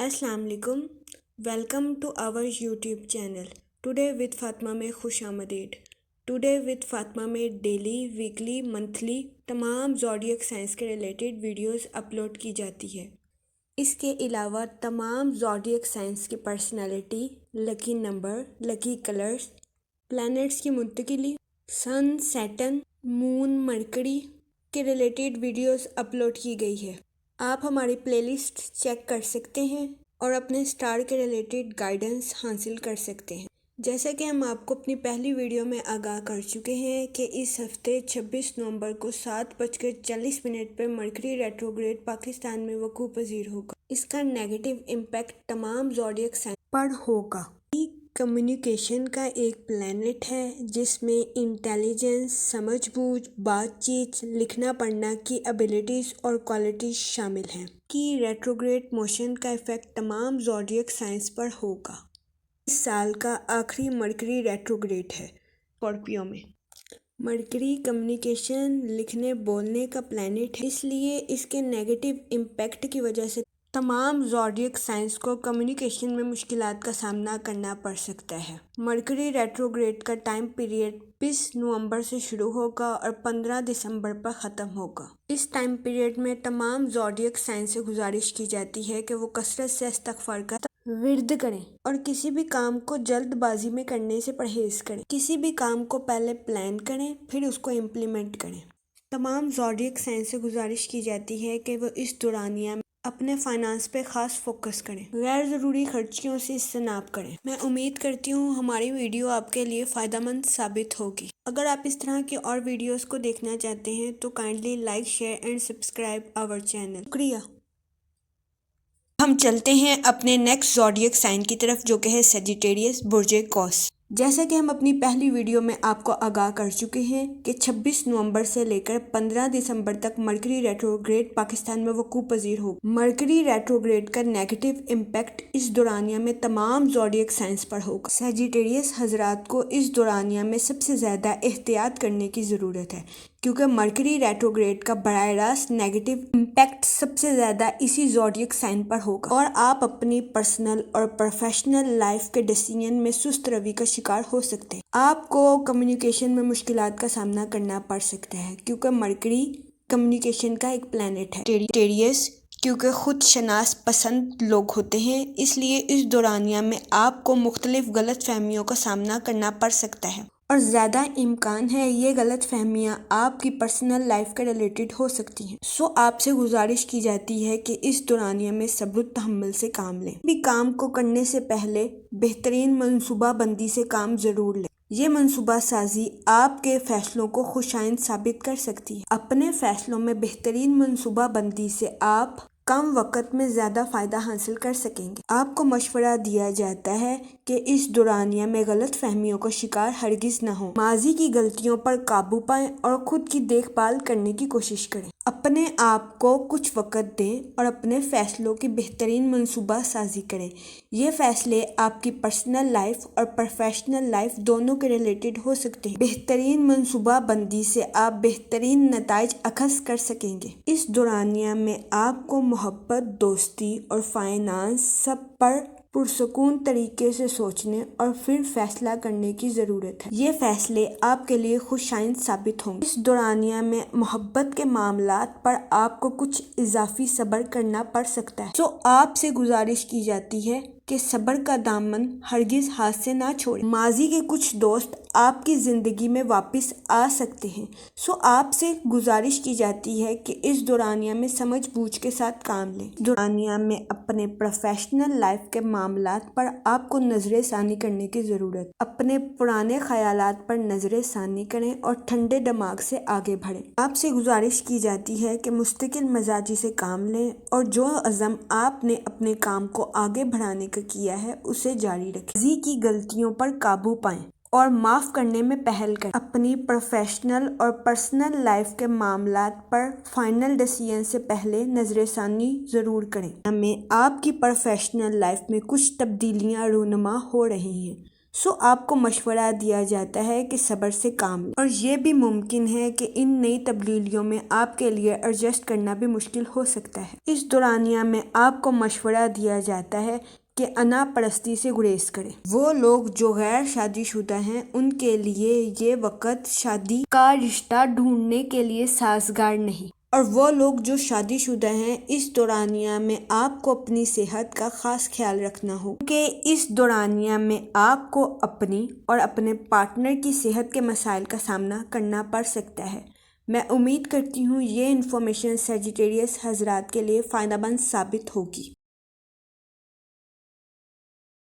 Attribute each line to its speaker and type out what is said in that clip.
Speaker 1: अस्सलाम वालेकुम। Welcome to our YouTube channel today with Fatima में खुश आमदीद। टुडे विद फातिमा में डेली, वीकली, मंथली तमाम ज़ोडिएक साइंस के रिलेटेड वीडियोस अपलोड की जाती है। इसके अलावा तमाम ज़ोडिएक साइंस की personality, lucky number, lucky colours, planets की मुंतकिली, सन, सैटर्न, मून, मरकरी के रिलेटेड वीडियोस अपलोड की गई है। आप हमारी प्लेलिस्ट चेक कर सकते हैं और अपने स्टार के रिलेटेड गाइडेंस हासिल कर सकते हैं। जैसा कि हम आपको अपनी पहली वीडियो में आगाह कर चुके हैं कि इस हफ्ते 26 नवंबर को 7:40 पर मरकरी रेट्रोग्रेड पाकिस्तान में वकूअ पजीर होगा। इसका नेगेटिव इम्पैक्ट तमाम ज़ोडिएक साइन पर होगा। कम्युनिकेशन का एक प्लैनेट है जिसमें इंटेलिजेंस, समझबूझ, बातचीत, लिखना पढ़ना की एबिलिटीज़ और क्वालिटीज़ शामिल हैं। कि रेट्रोग्रेड मोशन का इफ़ेक्ट तमाम ज़ोडिएक साइंस पर होगा। इस साल का आखिरी मरकरी रेट्रोग्रेड है स्कॉर्पियो में। मरकरी कम्युनिकेशन, लिखने बोलने का प्लैनेट है, इसलिए इसके नेगेटिव इम्पैक्ट की वजह से तमाम ज़ोडिएक साइंस को कम्युनिकेशन में मुश्किलात का सामना करना पड़ सकता है। मरकरी रेट्रोग्रेड का टाइम पीरियड 20 नवंबर से शुरू होगा और 15 दिसंबर पर ख़त्म होगा। इस टाइम पीरियड में तमाम ज़ोडिएक साइंस से गुजारिश की जाती है कि वो कसरत से इस्तिग़फ़ार का विर्द करें और किसी भी काम को जल्दबाजी में करने से परहेज़ करें। किसी भी काम को पहले प्लान करें, फिर उसको इम्प्लीमेंट करें। तमाम ज़ोडिएक साइंस से गुजारिश की जाती है कि वो इस दौरानिया में अपने फाइनेंस पे ख़ास फोकस करें, गैर ज़रूरी खर्चियों से इज्तनाब करें। मैं उम्मीद करती हूँ हमारी वीडियो आपके लिए फ़ायदेमंद साबित होगी। अगर आप इस तरह की और वीडियोस को देखना चाहते हैं तो kindly like, share and subscribe our channel. शुक्रिया। हम चलते हैं अपने नेक्स्ट ज़ोडिएक साइन की तरफ, जो कि है सजिटेरियस बुर्जे कौस। जैसा कि हम अपनी पहली वीडियो में आपको आगाह कर चुके हैं कि 26 नवंबर से लेकर 15 दिसंबर तक मरकरी रेट्रोग्रेड पाकिस्तान में वकूअ पजीर होगा। मरकरी रेट्रोग्रेड का नेगेटिव इम्पैक्ट इस दौरानिया में तमाम ज़ोडिएक साइंस पर होगा। सजिटेरियस हजरात को इस दौरानिया में सबसे ज़्यादा एहतियात करने की ज़रूरत है, क्योंकि मरकरी रेट्रोग्रेड का बराह रास्त नेगेटिव इम्पैक्ट सबसे ज़्यादा इसी ज़ोडिएक साइन पर होगा और आप अपनी पर्सनल और प्रोफेशनल लाइफ के डिसीजन में सुस्त रवि का शिकार हो सकते हैं। आपको कम्युनिकेशन में मुश्किलात का सामना करना पड़ सकता है, क्योंकि मरकरी कम्युनिकेशन का एक प्लैनेट है। सजिटेरियस क्योंकि खुद शनास पसंद लोग होते हैं, इसलिए इस दौरानिया में आपको मुख्तलिफ गलत फहमियों का सामना करना पड़ सकता है और ज़्यादा इम्कान है ये गलत फहमियाँ आपकी पर्सनल लाइफ के रिलेटेड हो सकती हैं। सो आपसे गुजारिश की जाती है कि इस दौरानिया में सब्र तहम्मुल से काम लें। भी काम को करने से पहले बेहतरीन मनसूबा बंदी से काम ज़रूर लें। ये मनसूबा साजी आपके फैसलों को खुशाइंद साबित कर सकती है। अपने फैसलों में बेहतरीन मनसूबा बंदी से आप कम वक़्त में ज़्यादा फ़ायदा हासिल कर सकेंगे। आपको मशवरा दिया जाता है कि इस दौरानिया में गलत फहमियों का शिकार हरगिज़ न हो। माजी की गलतियों पर काबू पाएं और ख़ुद की देखभाल करने की कोशिश करें। अपने आप को कुछ वक़्त दें और अपने फ़ैसलों की बेहतरीन मनसूबा साजी करें। ये फ़ैसले आपकी पर्सनल लाइफ और प्रोफेशनल लाइफ दोनों के रिलेटेड हो सकते हैं। बेहतरीन मनसूबा बंदी से आप बेहतरीन नताइज अखज़ कर सकेंगे। इस दौरानिया में आपको मोहब्बत, दोस्ती और फाइनेंस सब पर पुरसकून तरीके से सोचने और फिर फैसला करने की ज़रूरत है। ये फैसले आपके लिए खुशाइंद साबित होंगे। इस दौरानिया में मोहब्बत के मामलात पर आपको कुछ इजाफी सब्र करना पड़ सकता है। तो आपसे गुजारिश की जाती है कि सब्र का दामन हरगिज़ हाथ से ना छोड़ें। माजी के कुछ दोस्त आपकी ज़िंदगी में वापस आ सकते हैं। सो आपसे गुजारिश की जाती है कि इस दौरानिया में समझ बूझ के साथ काम लें। दौरानिया में अपने प्रोफेशनल लाइफ के मामलात पर आपको नजर सानी करने की ज़रूरत है। अपने पुराने ख्यालात पर नजर सानी करें और ठंडे दिमाग से आगे बढ़ें। आपसे गुजारिश की जाती है कि मुस्तकिल मिजाजी से काम लें और जो अज़म आपने अपने काम को आगे बढ़ाने का किया है उसे जारी रखें। माजी की गलतियों पर काबू पाएं और माफ़ करने में पहल करें। अपनी प्रोफेशनल और पर्सनल लाइफ के मामलात पर फाइनल डिसीजन से पहले नज़रसानी ज़रूर करें। हमें आपकी प्रोफेशनल लाइफ में कुछ तब्दीलियां रूनुमा हो रही हैं, آپ کو مشورہ دیا جاتا ہے کہ صبر سے کام لیں، اور یہ بھی ممکن ہے کہ ان نئی تبدیلیوں میں آپ کے لیے ایڈجسٹ کرنا بھی مشکل ہو سکتا ہے۔ اس دورانیہ میں آپ کو مشورہ دیا جاتا ہے کہ انا پرستی سے گریز کریں۔ وہ لوگ جو غیر شادی شدہ ہیں ان کے لیے یہ وقت شادی کا رشتہ ڈھونڈنے کے لیے سازگار نہیں، اور وہ لوگ جو شادی شدہ ہیں اس دورانیہ میں آپ کو اپنی صحت کا خاص خیال رکھنا ہو، کیونکہ اس دورانیہ میں آپ کو اپنی اور اپنے پارٹنر کی صحت کے مسائل کا سامنا کرنا پڑ سکتا ہے۔ میں امید کرتی ہوں یہ انفارمیشن سیجیٹیریس حضرات کے لیے فائدہ مند ثابت ہوگی۔